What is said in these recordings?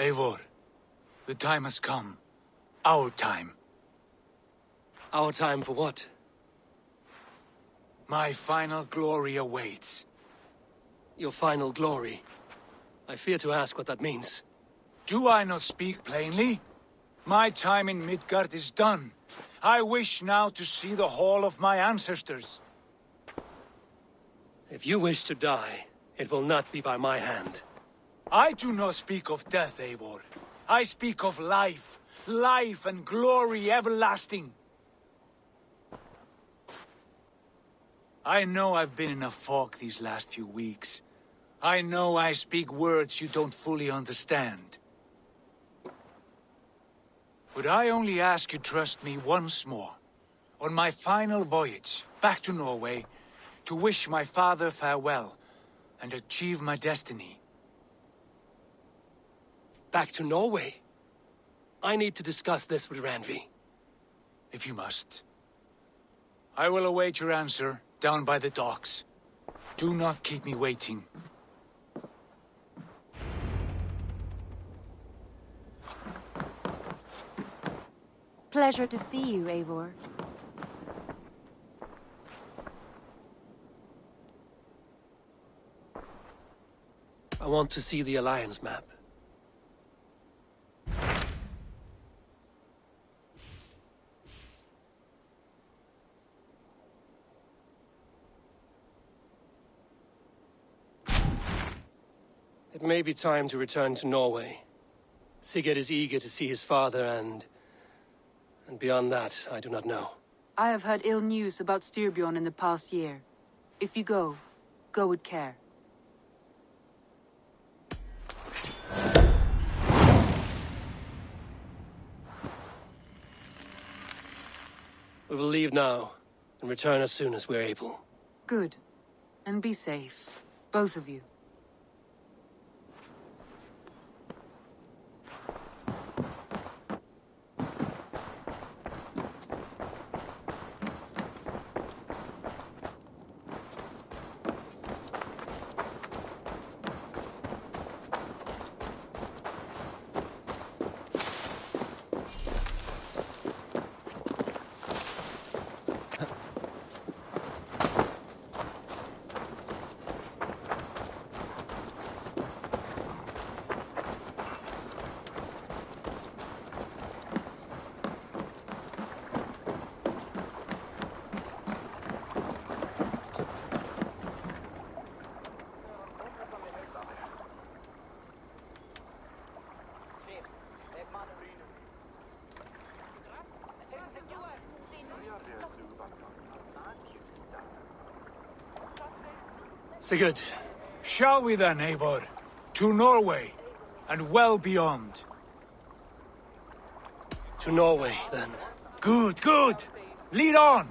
Eivor, the time has come. Our time. Our time for what? My final glory awaits. Your final glory. I fear to ask what that means. Do I not speak plainly? My time in Midgard is done. I wish now to see the hall of my ancestors. If you wish to die, it will not be by my hand. I do not speak of death, Eivor. I speak of life. Life and glory everlasting. I know I've been in a fog these last few weeks. I know I speak words you don't fully understand. But I only ask you trust me once more. On my final voyage, back to Norway, to wish my father farewell, and achieve my destiny. Back to Norway? I need to discuss this with Randvi. If you must. I will await your answer, down by the docks. Do not keep me waiting. Pleasure to see you, Eivor. I want to see the Alliance map. It may be time to return to Norway. Sigurd is eager to see his father and beyond that, I do not know. I have heard ill news about Styrbjorn in the past year. If you go, go with care. We will leave now, and return as soon as we're able. Good. And be safe. Both of you. Sigurd. Shall we then, Eivor? To Norway, and well beyond. To Norway, then. Good, good! Lead on!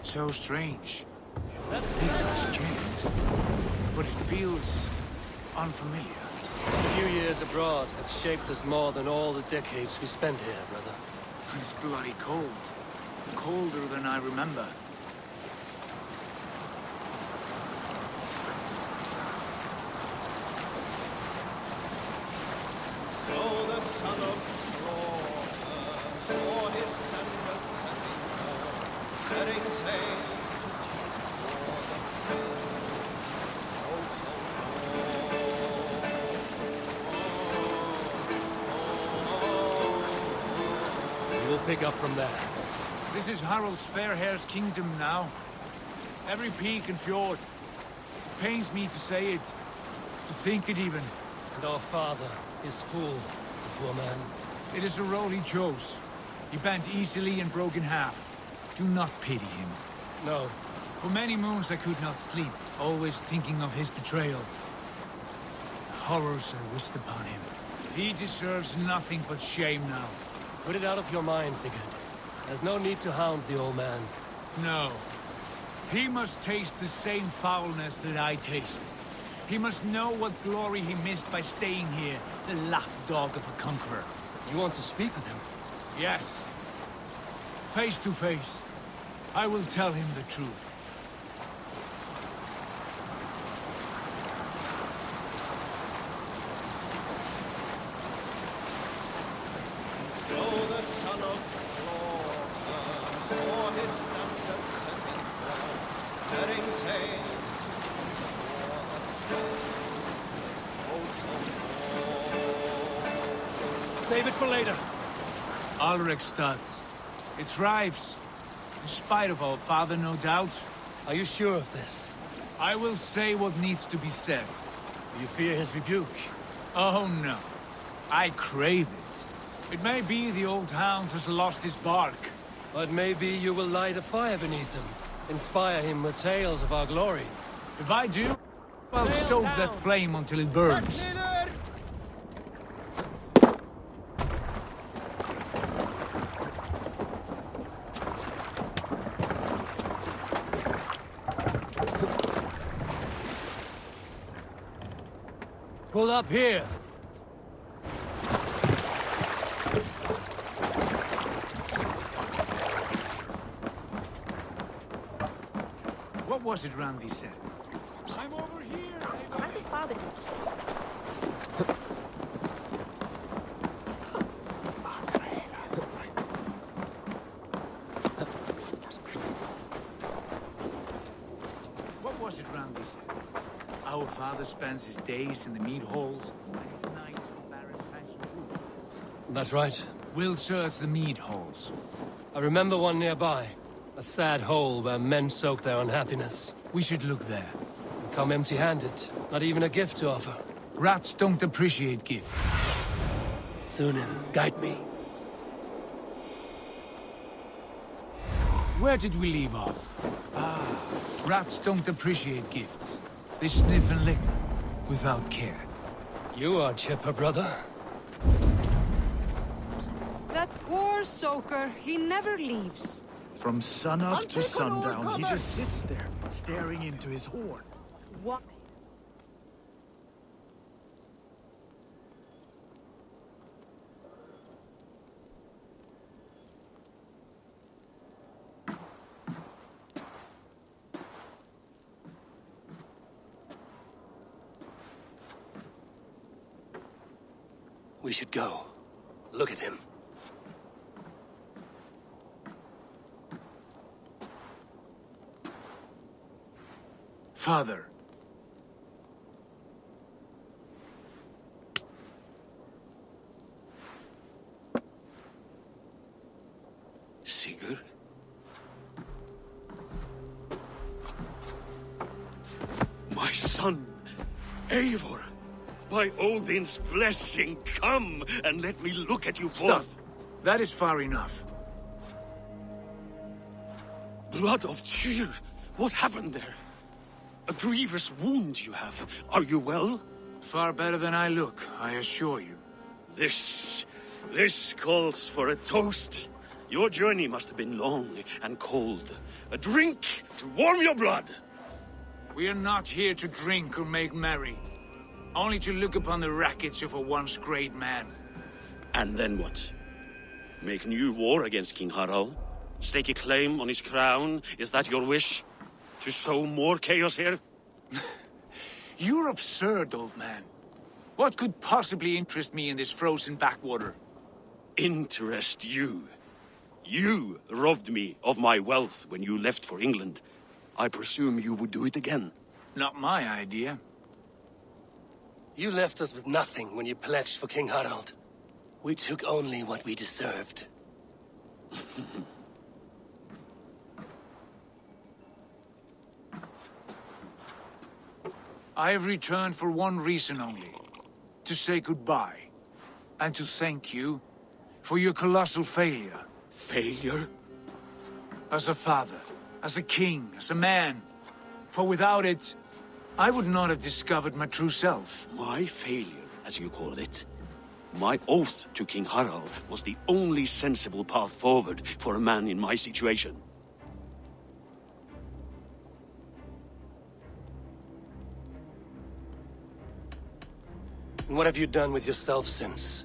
So strange. These brass chains. But it feels unfamiliar. A few years abroad have shaped us more than all the decades we spent here, brother. And it's bloody cold. Colder than I remember. So the son of slaughter saw his standard setting forth, setting sail to teach war that still We will pick up from there. This is Harald's fair hair's kingdom now. Every peak and fjord. It pains me to say it, to think it even. And our father is full, the poor man. It is a role he chose. He bent easily and broke in half. Do not pity him. No. For many moons I could not sleep, always thinking of his betrayal. The horrors I wished upon him. He deserves nothing but shame now. Put it out of your mind, Sigurd. There's no need to hound the old man. No. He must taste the same foulness that I taste. He must know what glory he missed by staying here, the lapdog of a conqueror. You want to speak with him? Yes. Face to face. I will tell him the truth. So the son of slaughter saw his standard setting forth, setting sail to war that still Save it for later. Alrekstad. It thrives. In spite of our father, no doubt. Are you sure of this? I will say what needs to be said. Do you fear his rebuke? Oh no. I crave it. It may be the old hound has lost his bark. But maybe you will light a fire beneath him. Inspire him with tales of our glory. If I do, I'll stoke that flame until it burns. Pull up here. What was it Randi said? I'm over here! Something bothered me. What was it Randi said? Our father spends his days in the mead halls, and his nights on barren pension roof. That's right. We'll search the mead halls. I remember one nearby. A sad hole where men soak their unhappiness. We should look there. And come empty-handed. Not even a gift to offer. Rats don't appreciate gift. Thunin, guide me. Where did we leave off? Rats don't appreciate gifts. They sniff and lick without care. You are chipper, brother. That poor soaker, he never leaves. From sunup to sundown, he just sits there, staring into his horn. What? We should go. Look at him. Father. Sigurd? My son, Eivor! By Odin's blessing, come and let me look at you Stop. both. That is far enough. Blood of Tyr! What happened there? A grievous wound you have. Are you well? Far better than I look, I assure you. This calls for a toast. Your journey must have been long and cold. A drink to warm your blood! We are not here to drink or make merry. Only to look upon the rackets of a once great man. And then what? Make new war against King Harald? Stake a claim on his crown? Is that your wish? To sow more chaos here? You're absurd, old man. What could possibly interest me in this frozen backwater? Interest you? You robbed me of my wealth when you left for England. I presume you would do it again. Not my idea. You left us with nothing when you pledged for King Harald. We took only what we deserved. I have returned for one reason only. To say goodbye. And to thank you for your colossal failure. Failure? As a father, as a king, as a man. For without it, I would not have discovered my true self. My failure, as you call it. My oath to King Harald was the only sensible path forward for a man in my situation. And what have you done with yourself since?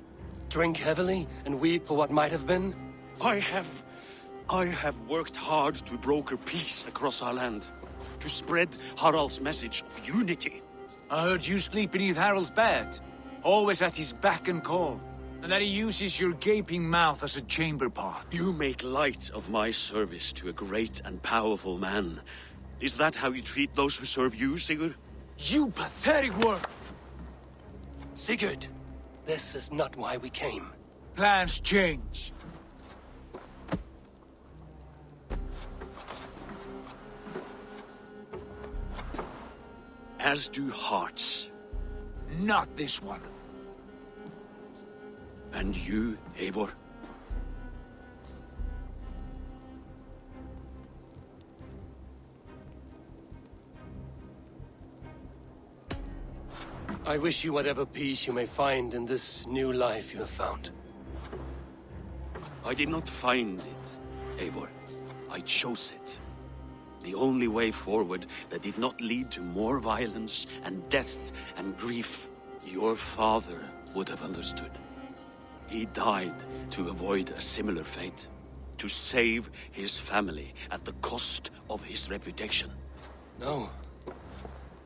Drink heavily and weep for what might have been? I have worked hard to broker peace across our land. To spread Harald's message of unity. I heard you sleep beneath Harald's bed. Always at his beck and call. And that he uses your gaping mouth as a chamber pot. You make light of my service to a great and powerful man. Is that how you treat those who serve you, Sigurd? You pathetic work! Sigurd, this is not why we came. Plans change. As do hearts. Not this one. And you, Eivor? I wish you whatever peace you may find in this new life you have found. I did not find it, Eivor. I chose it. The only way forward that did not lead to more violence and death and grief. Your father would have understood. He died to avoid a similar fate. To save his family at the cost of his reputation. No.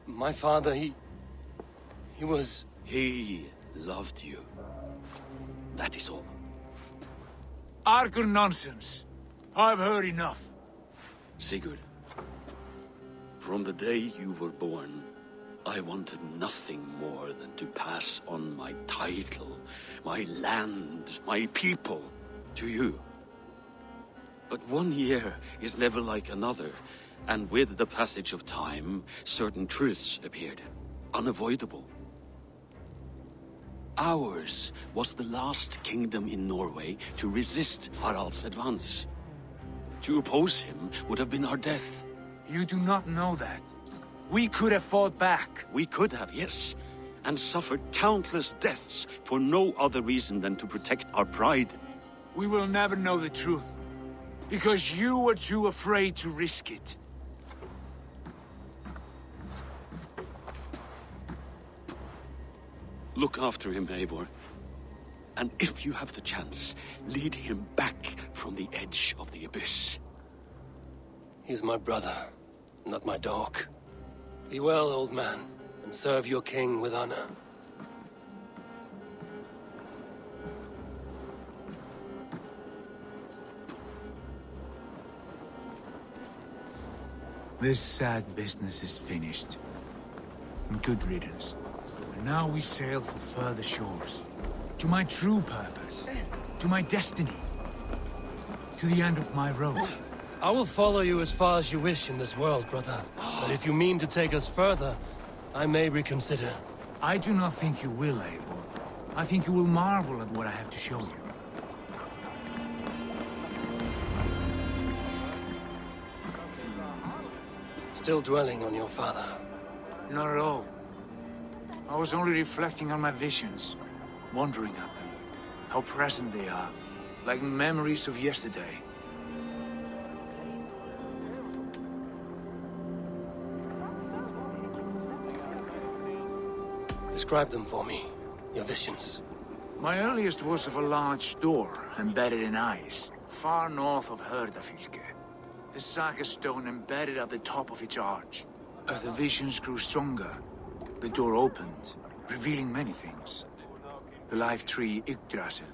My father, he was... He loved you. That is all. Argon nonsense. I've heard enough. Sigurd, from the day you were born, I wanted nothing more than to pass on my title, my land, my people, to you. But 1 year is never like another, and with the passage of time, certain truths appeared, unavoidable. Ours was the last kingdom in Norway to resist Harald's advance. To oppose him would have been our death. You do not know that. We could have fought back. We could have, yes, and suffered countless deaths for no other reason than to protect our pride. We will never know the truth. Because you were too afraid to risk it. Look after him, Eivor. And if you have the chance, lead him back from the edge of the abyss. He's my brother, not my dog. Be well, old man, and serve your king with honor. This sad business is finished. And good riddance. And now we sail for further shores. To my true purpose. To my destiny. To the end of my road. I will follow you as far as you wish in this world, brother. But if you mean to take us further, I may reconsider. I do not think you will, Eivor. I think you will marvel at what I have to show you. Still dwelling on your father. Not at all. I was only reflecting on my visions. Wondering at them. How present they are. like memories of yesterday. Describe them for me, your visions. My earliest was of a large door embedded in ice, far north of Herdafylke. The saga stone embedded at the top of its arch. As the visions grew stronger, the door opened, revealing many things. The life tree Yggdrasil,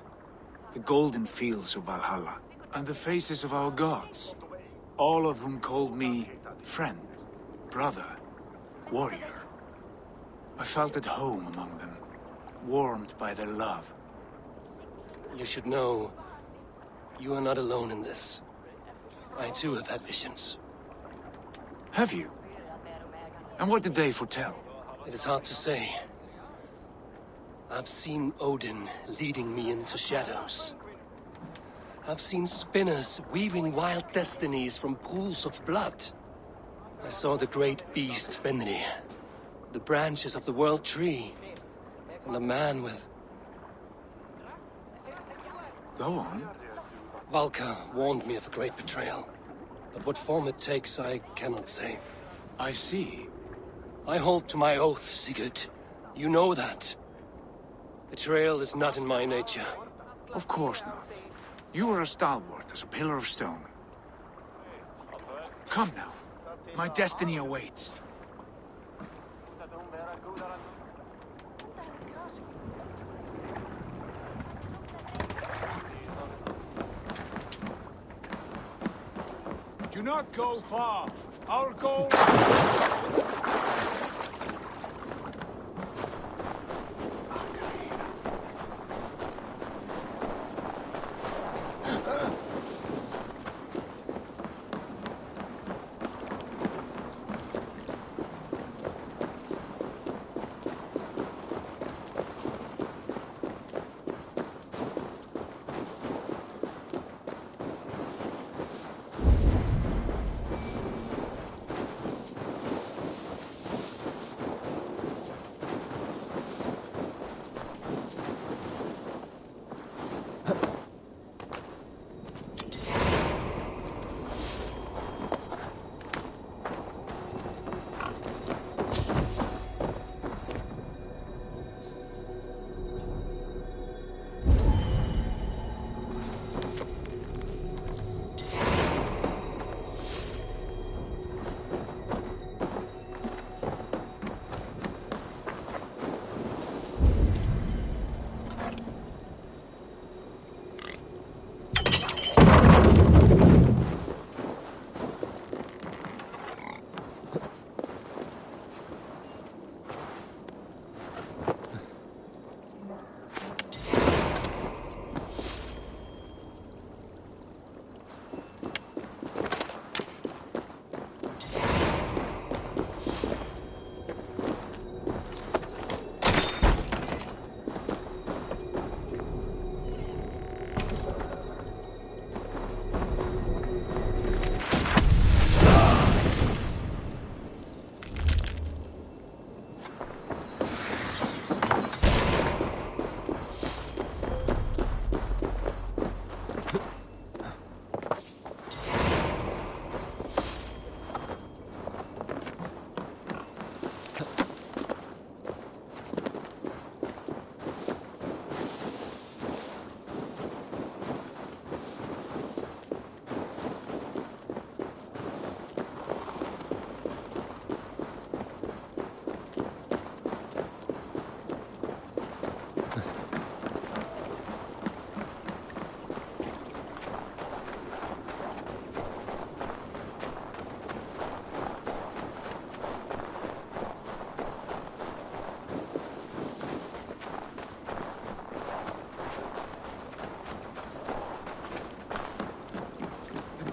the golden fields of Valhalla, and the faces of our gods, all of whom called me friend, brother, warrior. I felt at home among them, warmed by their love. You should know, you are not alone in this. I too have had visions. Have you? And what did they foretell? It is hard to say. I've seen Odin leading me into shadows. I've seen spinners weaving wild destinies from pools of blood. I saw the great beast Fenrir, the branches of the world tree, and a man with... Go on. Valka warned me of a great betrayal. But what form it takes, I cannot say. I see. I hold to my oath, Sigurd. You know that. Betrayal is not in my nature. Of course not. You are as stalwart as a pillar of stone. Come now. My destiny awaits. Do not go far. Our goal...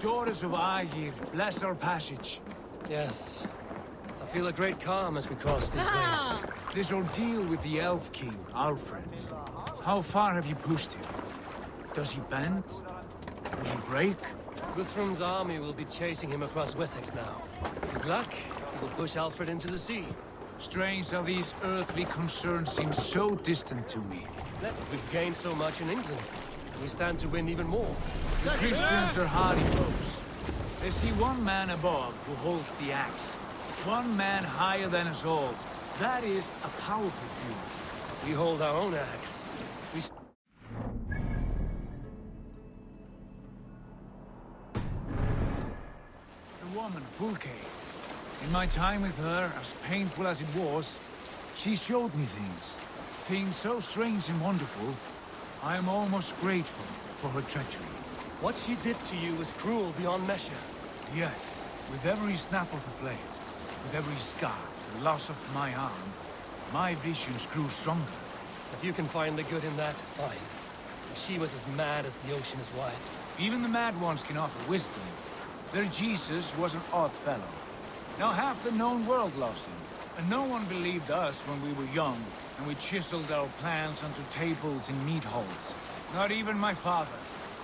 Daughters of Aegir, bless our passage. Yes. I feel a great calm as we cross these waves. This ordeal with the Elf King, Alfred. How far have you pushed him? Does he bend? Will he break? Guthrum's army will be chasing him across Wessex now. With luck, he will push Alfred into the sea. Strange how these earthly concerns seem so distant to me. We've gained so much in England. we stand to win even more. The Christians are hardy foes. They see one man above who holds the axe. One man higher than us all. That is a powerful feud. We hold our own axe. We... The woman, Fulke. In my time with her, as painful as it was, she showed me things. Things so strange and wonderful, I am almost grateful for her treachery. What she did to you was cruel beyond measure. Yet, with every snap of the flame, with every scar, the loss of my arm, my visions grew stronger. If you can find the good in that, fine. But she was as mad as the ocean is wide. Even the mad ones can offer wisdom. Their Jesus was an odd fellow. Now half the known world loves him. And no one believed us when we were young, and we chiseled our plans onto tables in meat halls. Not even my father.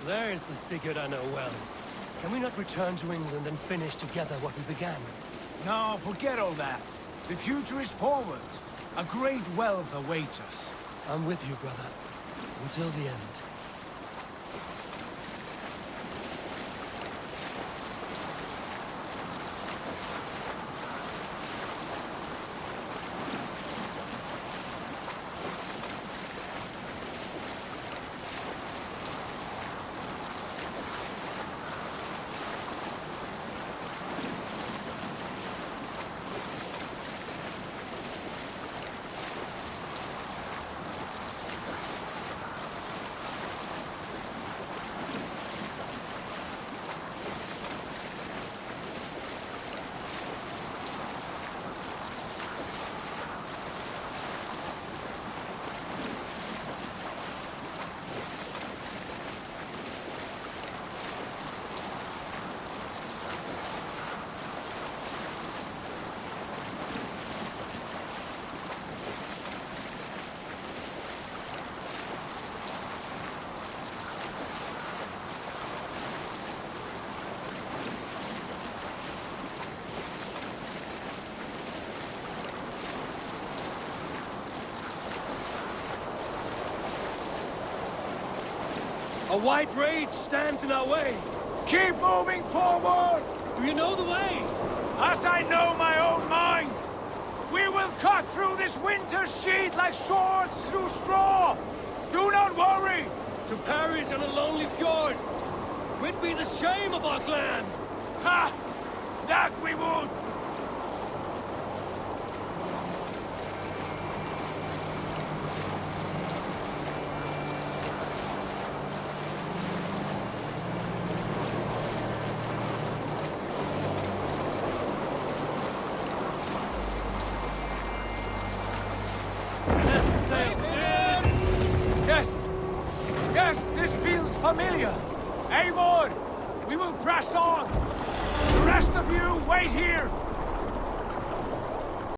There is the Sigurd I know well. Can we not return to England and finish together what we began? No, forget all that. The future is forward. A great wealth awaits us. I'm with you, brother. Until the end. A white rage stands in our way. Keep moving forward! Do you know the way? As I know my own mind! We will cut through this winter's sheet like swords through straw! Do not worry! To perish on a lonely fjord would be the shame of our clan! Ha! That we would! Yes! Yes, this feels familiar! Eivor! We will press on! The rest of you, wait here!